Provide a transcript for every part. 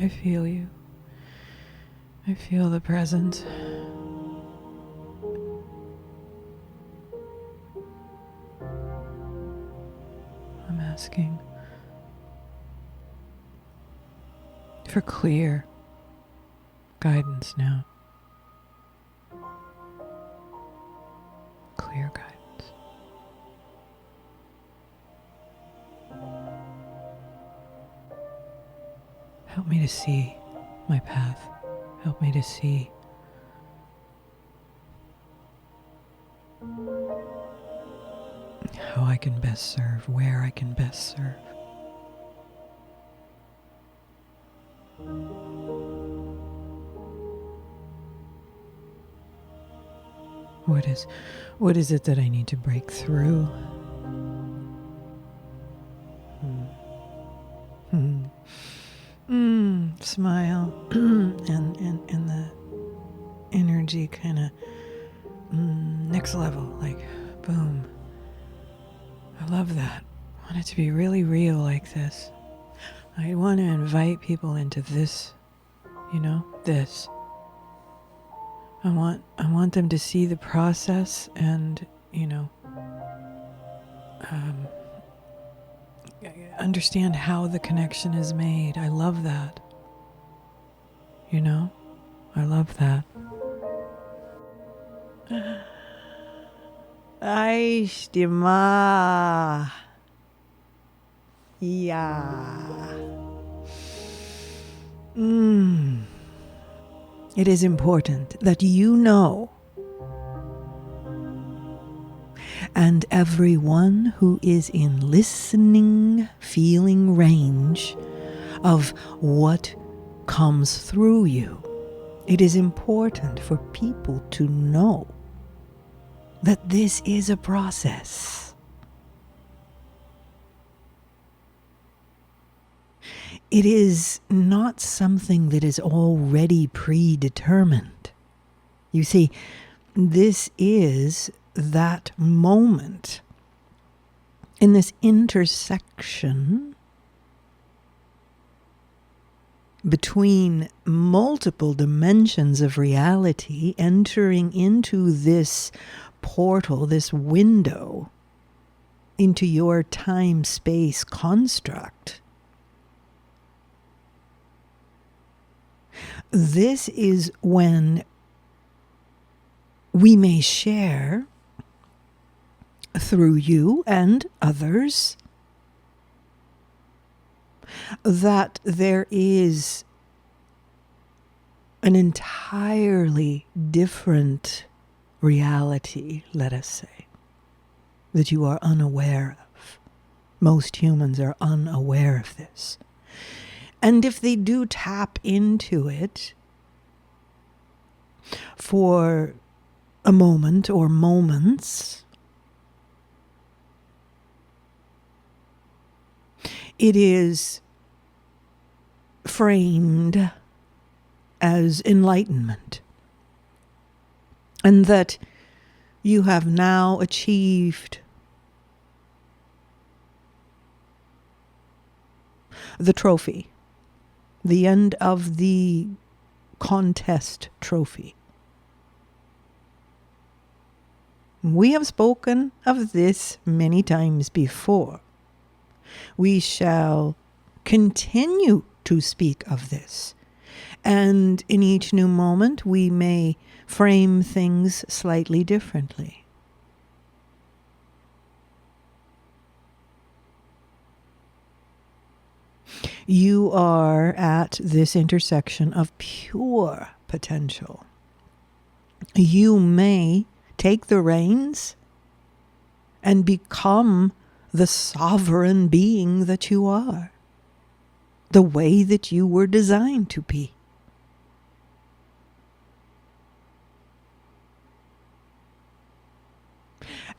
I feel you. I feel the presence. I'm asking for clear guidance now. Clear guidance. Help me to see my path. Help me to see how I can best serve, where I can best serve. What is it that I need to break through? Smile and the energy kind of next level, like boom. I love that. I want it to be really real like this. I want to invite people into this, this. I want them to see the process and, understand how the connection is made. I love that. I love that. Aishtima. Yeah. It is important that you know, and everyone who is in listening, feeling range of what comes through you. It is important for people to know that this is a process. It is not something that is already predetermined. You see, this is that moment in this intersection between multiple dimensions of reality entering into this portal, this window into your time-space construct. This is when we may share through you and others that there is an entirely different reality, let us say, that you are unaware of. Most humans are unaware of this. And if they do tap into it for a moment or moments, it is framed as enlightenment, and that you have now achieved the trophy, the end of the contest trophy. We have spoken of this many times before. We shall continue to speak of this. And in each new moment, we may frame things slightly differently. You are at this intersection of pure potential. You may take the reins and become the sovereign being that you are, the way that you were designed to be.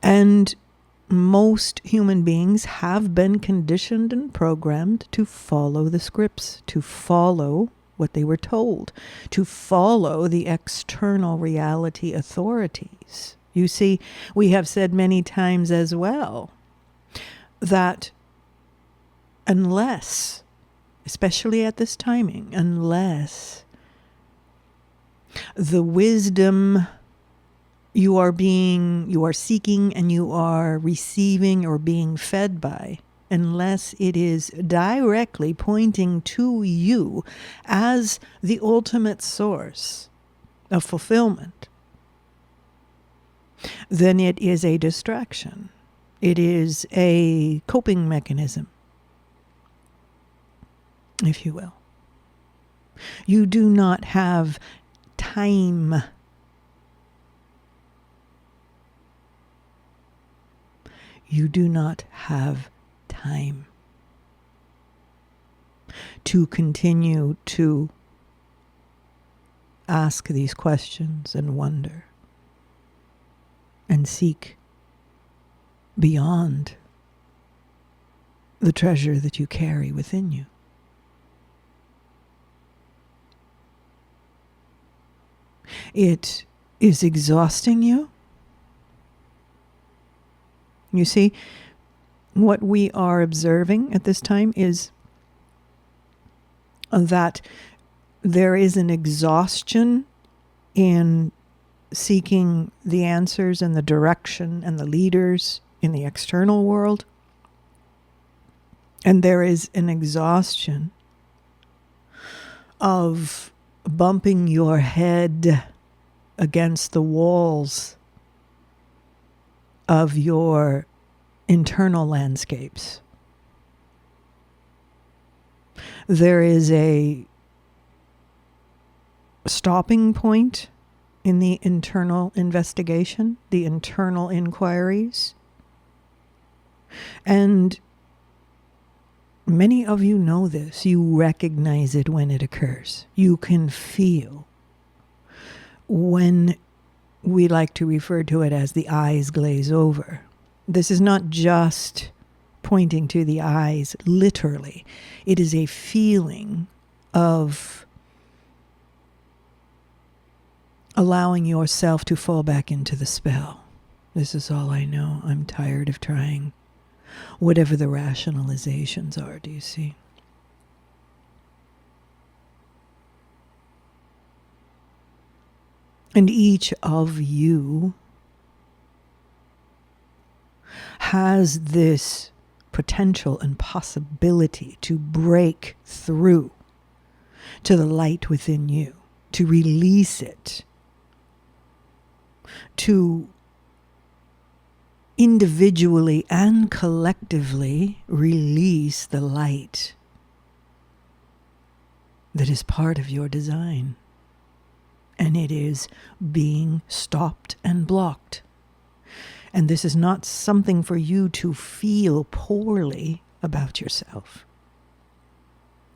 And most human beings have been conditioned and programmed to follow the scripts, to follow what they were told, to follow the external reality authorities. You see, we have said many times as well that unless especially at this timing, unless the wisdom you are seeking and you are receiving or being fed by, unless it is directly pointing to you as the ultimate source of fulfillment, then it is a distraction. It is a coping mechanism, if you will. You do not have time. You do not have time to continue to ask these questions and wonder and seek beyond the treasure that you carry within you. It is exhausting you. You see, what we are observing at this time is that there is an exhaustion in seeking the answers and the direction and the leaders in the external world. And there is an exhaustion of bumping your head against the walls of your internal landscapes. There is a stopping point in the internal investigation, the internal inquiries. And many of you know this. You recognize it when it occurs. You can feel when we like to refer to it as the eyes glaze over. This is not just pointing to the eyes literally. It is a feeling of allowing yourself to fall back into the spell. This is all I know. I'm tired of trying. Whatever the rationalizations are, do you see? And each of you has this potential and possibility to break through to the light within you, to release it, to individually and collectively release the light that is part of your design. And it is being stopped and blocked. And this is not something for you to feel poorly about yourself.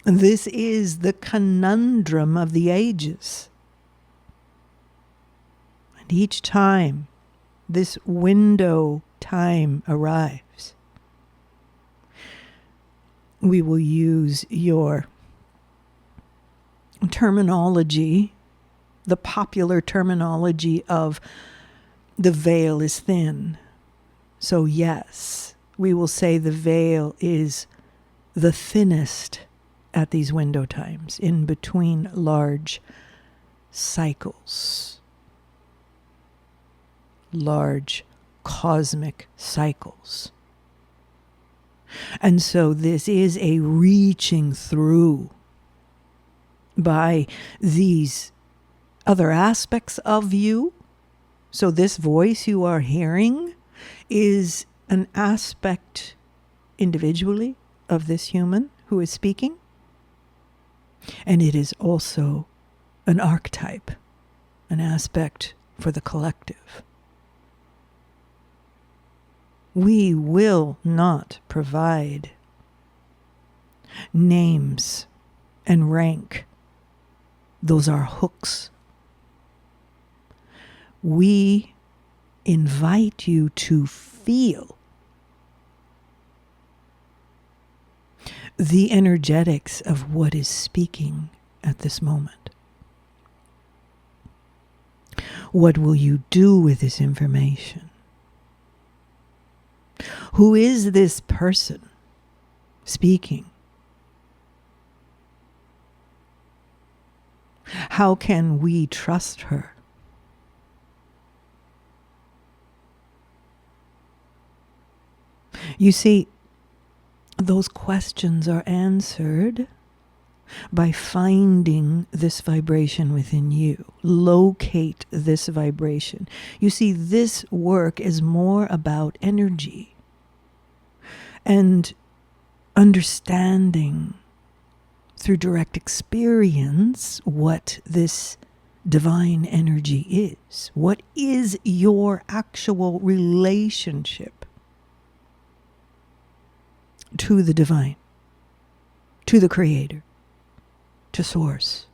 This is the conundrum of the ages. And each time this window time arrives, we will use your terminology, the popular terminology of the veil is thin. So yes, we will say the veil is the thinnest at these window times, in between large cycles, large cosmic cycles. And so this is a reaching through by these other aspects of you. So this voice you are hearing is an aspect individually of this human who is speaking. And it is also an archetype, an aspect for the collective. We will not provide names and rank. Those are hooks. We invite you to feel the energetics of what is speaking at this moment. What will you do with this information? Who is this person speaking? how can we trust her? You see, those questions are answered by finding this vibration within you. Locate this vibration. You see, this work is more about energy and understanding through direct experience what this divine energy is. What is your actual relationship to the divine, to the Creator, to Source,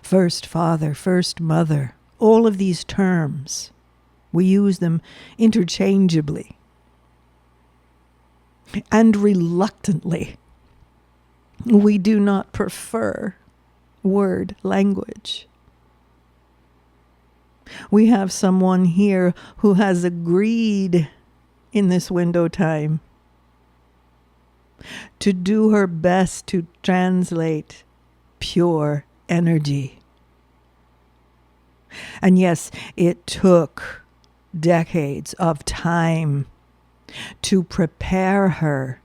First Father, First Mother? All of these terms, we use them interchangeably and reluctantly. We do not prefer word language. We have someone here who has agreed in this window time to do her best to translate pure energy. And yes, it took decades of time to prepare her,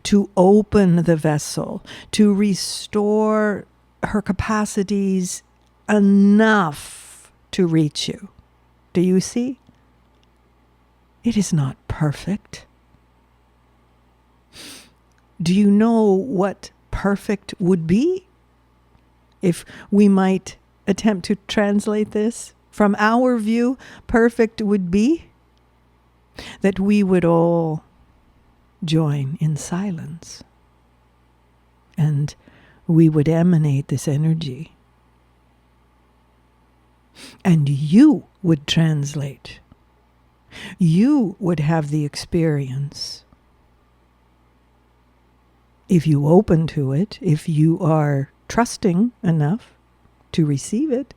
to open the vessel, to restore her capacities enough to reach you. Do you see? It is not perfect. Do you know what perfect would be? If we might attempt to translate this from our view, perfect would be that we would all join in silence and we would emanate this energy and you would translate. You would have the experience. If you open to it, if you are trusting enough to receive it.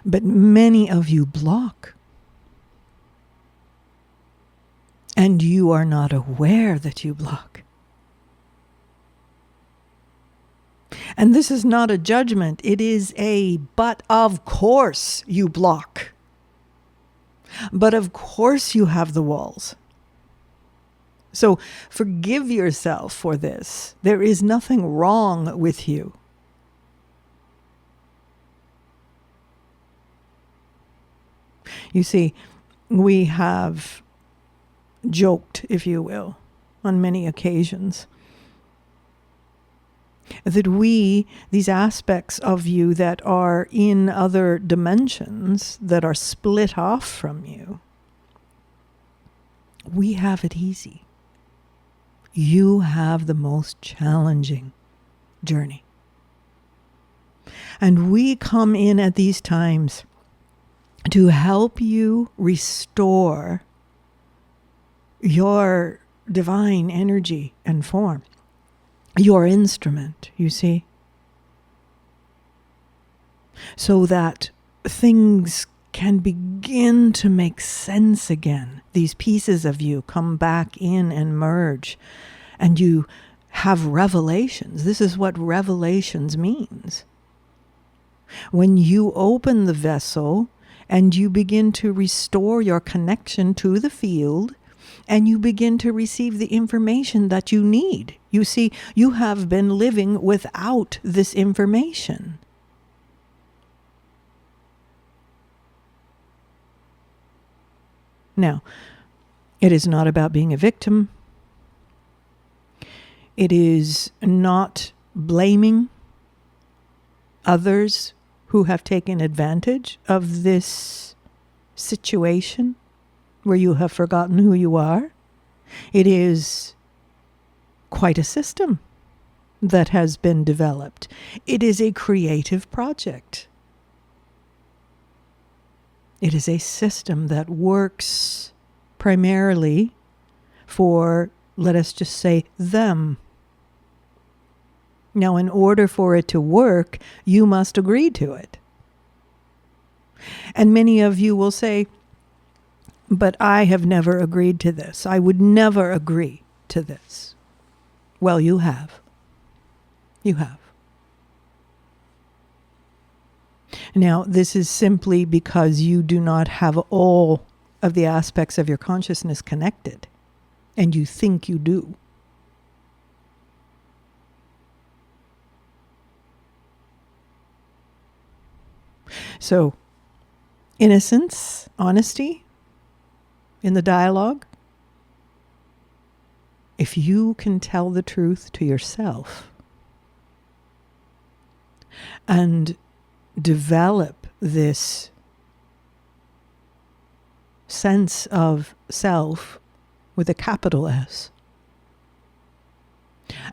But many of you block. And you are not aware that you block. And this is not a judgment. It is but of course you block. But of course you have the walls. So forgive yourself for this. There is nothing wrong with you. You see, we have joked, if you will, on many occasions, that these aspects of you that are in other dimensions, that are split off from you, we have it easy. You have the most challenging journey. And we come in at these times to help you restore your divine energy and form, your instrument, you see, so that things can begin to make sense again. These pieces of you come back in and merge, and you have revelations. This is what revelations means. When you open the vessel and you begin to restore your connection to the field, and you begin to receive the information that you need. You see, you have been living without this information. Now, it is not about being a victim. It is not blaming others who have taken advantage of this situation where you have forgotten who you are. It is quite a system that has been developed. It is a creative project. It is a system that works primarily for, let us just say, them. Now, in order for it to work, you must agree to it. And many of you will say, but I have never agreed to this. I would never agree to this. Well, you have. You have. Now, this is simply because you do not have all of the aspects of your consciousness connected, and you think you do. So, innocence, honesty in the dialogue. If you can tell the truth to yourself and develop this sense of self with a capital S,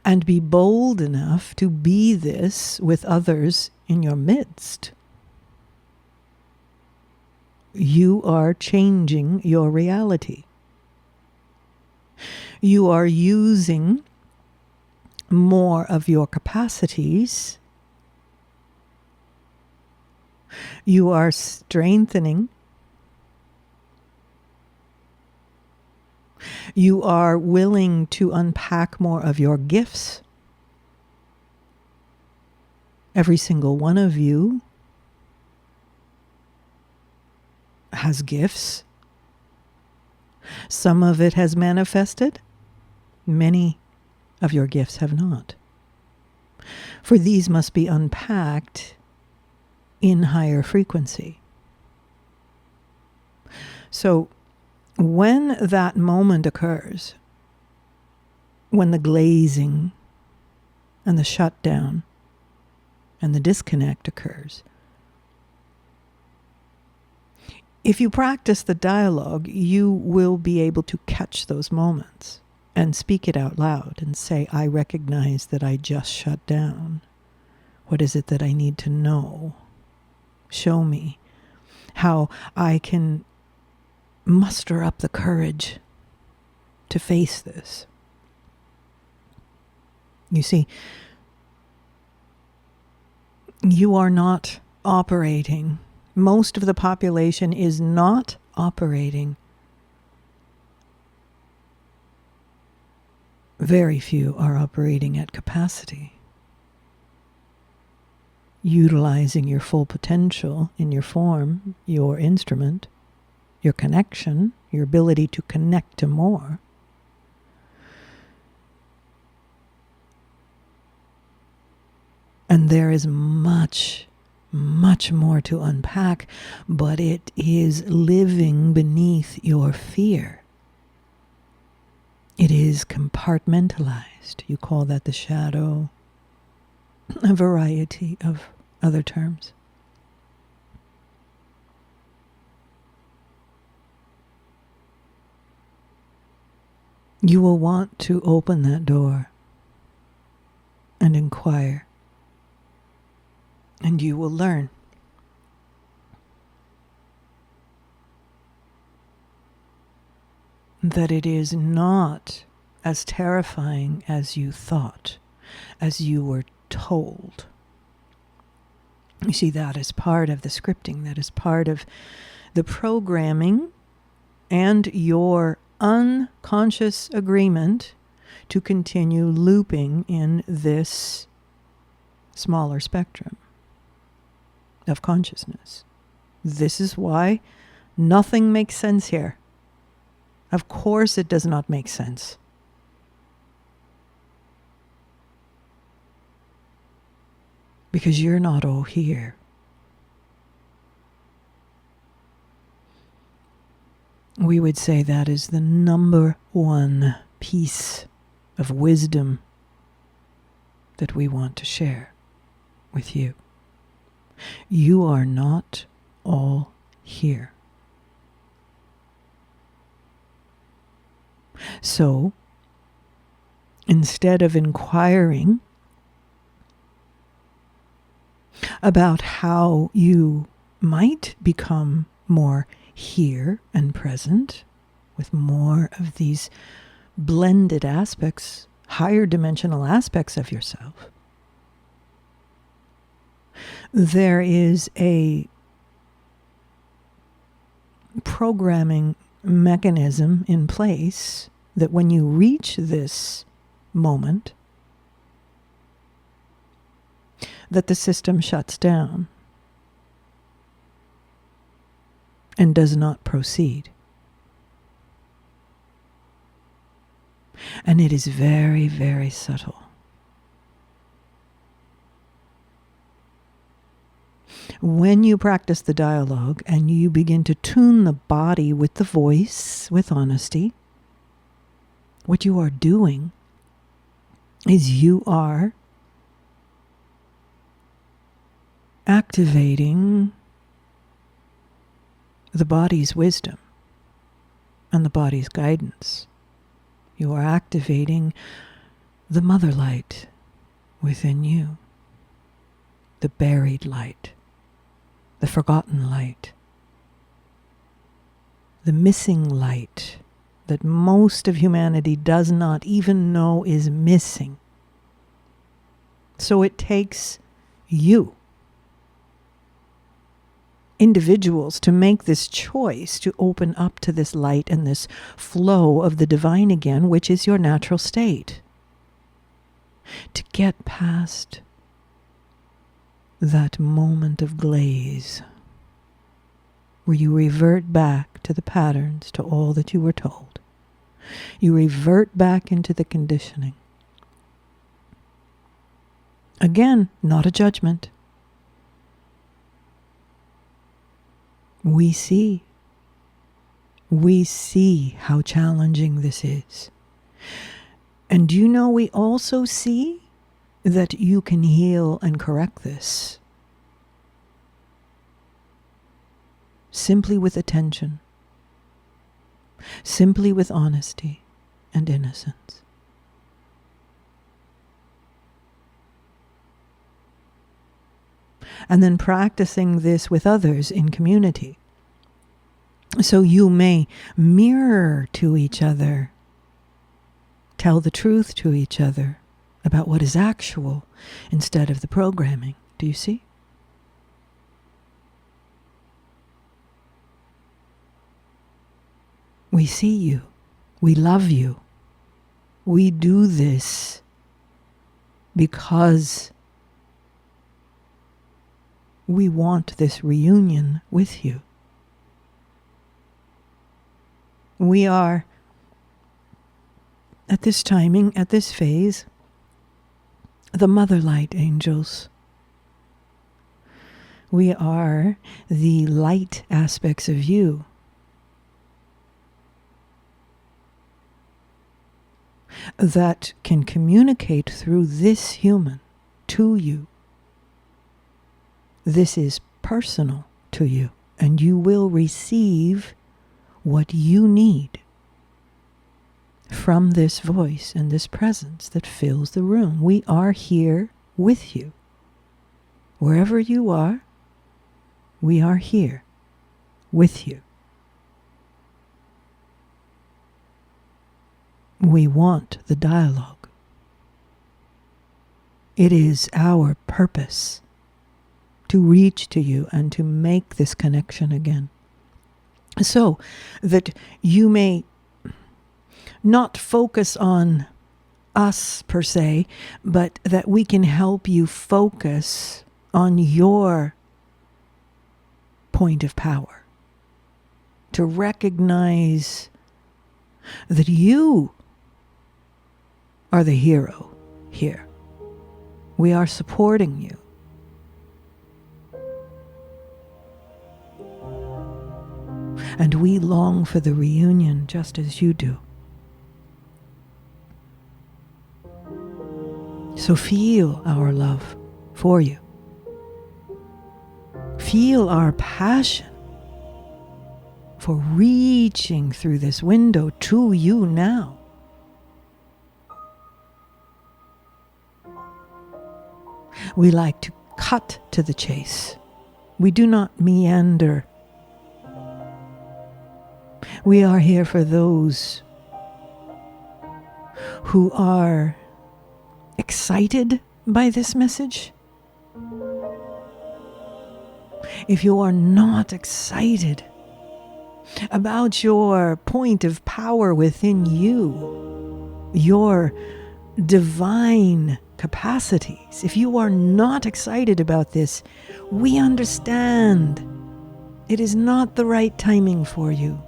and be bold enough to be this with others in your midst, you are changing your reality. You are using more of your capacities. You are strengthening. You are willing to unpack more of your gifts. Every single one of you has gifts. Some of it has manifested. Many of your gifts have not. For these must be unpacked in higher frequency. So when that moment occurs, when the glazing and the shutdown and the disconnect occurs, if you practice the dialogue, you will be able to catch those moments and speak it out loud and say, I recognize that I just shut down. What is it that I need to know? Show me how I can muster up the courage to face this. You see, you are not operating. Most of the population is not operating. Very few are operating at capacity, utilizing your full potential in your form, your instrument, your connection, your ability to connect to more. And there is much, much more to unpack, but it is living beneath your fear. It is compartmentalized. You call that the shadow, a variety of other terms. You will want to open that door and inquire, and you will learn. That it is not as terrifying as you thought, as you were told. You see, that is part of the scripting, that is part of the programming and your unconscious agreement to continue looping in this smaller spectrum of consciousness. This is why nothing makes sense here. Of course it does not make sense. Because you're not all here. We would say that is the number one piece of wisdom that we want to share with you. You are not all here. So, instead of inquiring about how you might become more here and present with more of these blended aspects, higher dimensional aspects of yourself, there is a programming mechanism in place that when you reach this moment, that the system shuts down and does not proceed. And it is very, very subtle. When you practice the dialogue and you begin to tune the body with the voice, with honesty, what you are doing is you are activating the body's wisdom and the body's guidance. You are activating the mother light within you, the buried light, the forgotten light, the missing light that most of humanity does not even know is missing. So it takes you, individuals, to make this choice to open up to this light and this flow of the divine again, which is your natural state. To get past that moment of glaze where you revert back to the patterns, to all that you were told. You revert back into the conditioning. Again, not a judgment. We see how challenging this is. And do you know we also see that you can heal and correct this simply with attention, simply with honesty and innocence. And then practicing this with others in community. So you may mirror to each other, tell the truth to each other about what is actual instead of the programming. Do you see? We see you. We love you. We do this because we want this reunion with you. We are, at this timing, at this phase, the MotherLight Angels. We are the light aspects of you. That can communicate through this human to you. This is personal to you, and you will receive what you need from this voice and this presence that fills the room. We are here with you. Wherever you are, we are here with you. We want the dialogue. It is our purpose to reach to you and to make this connection again. So that you may not focus on us per se, but that we can help you focus on your point of power. To recognize that you are the hero here. We are supporting you. And we long for the reunion just as you do. So feel our love for you. Feel our passion for reaching through this window to you now. We like to cut to the chase. We do not meander. We are here for those who are excited by this message. If you are not excited about your point of power within you, your divine capacities. If you are not excited about this, we understand. It is not the right timing for you.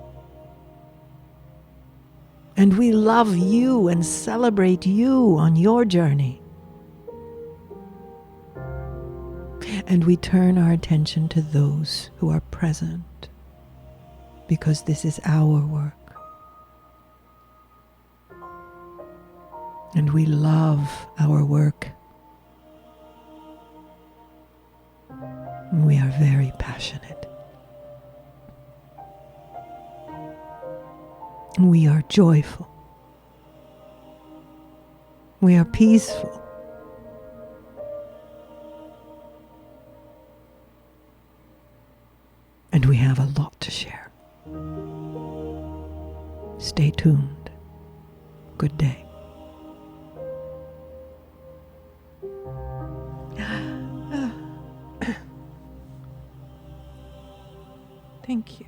And we love you and celebrate you on your journey. And we turn our attention to those who are present, because this is our work. And we love our work. And we are very passionate. And we are joyful. We are peaceful. And we have a lot to share. Stay tuned. Good day. Thank you.